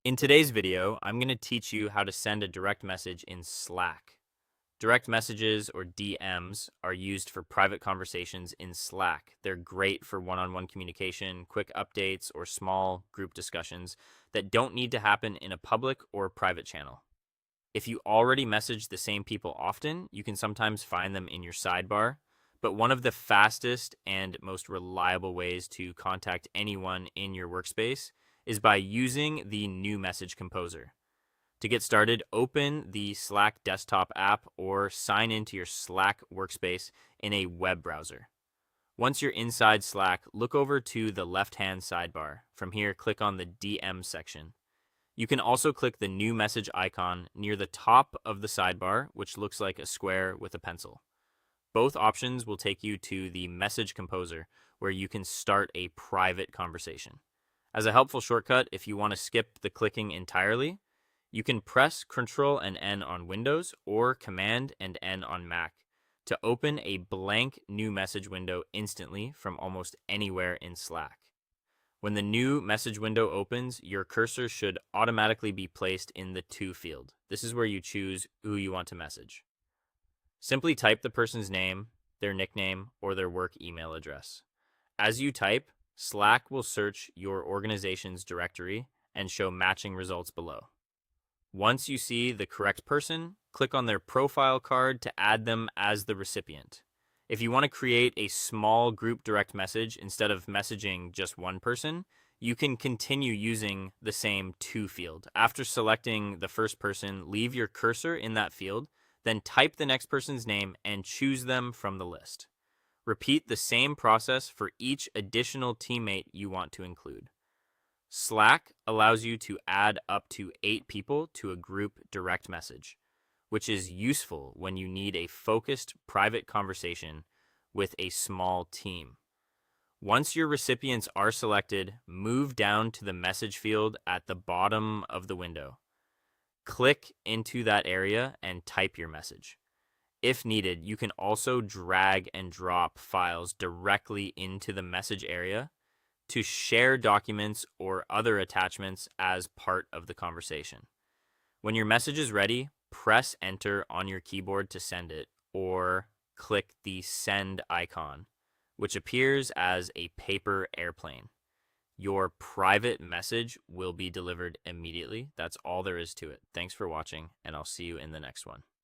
In today's video, I'm going to teach you how to send a direct message in Slack. Direct messages, or DMs, are used for private conversations in Slack. They're great for one-on-one communication, quick updates, or small group discussions that don't need to happen in a public or private channel. If you already message the same people often, you can sometimes find them in your sidebar. But one of the fastest and most reliable ways to contact anyone in your workspace is by using the new message composer. To get started, open the Slack desktop app or sign into your Slack workspace in a web browser. Once you're inside Slack, look over to the left-hand sidebar. From here, click on the DM section. You can also click the new message icon near the top of the sidebar, which looks like a square with a pencil. Both options will take you to the message composer, where you can start a private conversation. As a helpful shortcut, if you want to skip the clicking entirely, you can press Ctrl and N on Windows or Command and N on Mac to open a blank new message window instantly from almost anywhere in Slack. When the new message window opens, your cursor should automatically be placed in the To field. This is where you choose who you want to message. Simply type the person's name, their nickname, or their work email address. As you type, Slack will search your organization's directory and show matching results below. Once you see the correct person, click on their profile card to add them as the recipient. If you want to create a small group direct message instead of messaging just one person, you can continue using the same To field. After selecting the first person, leave your cursor in that field, then type the next person's name and choose them from the list. Repeat the same process for each additional teammate you want to include. Slack allows you to add up to 8 people to a group direct message, which is useful when you need a focused private conversation with a small team. Once your recipients are selected, move down to the message field at the bottom of the window. Click into that area and type your message. If needed, you can also drag and drop files directly into the message area to share documents or other attachments as part of the conversation. When your message is ready, press enter on your keyboard to send it, or click the send icon, which appears as a paper airplane. Your private message will be delivered immediately. That's all there is to it. Thanks for watching, and I'll see you in the next one.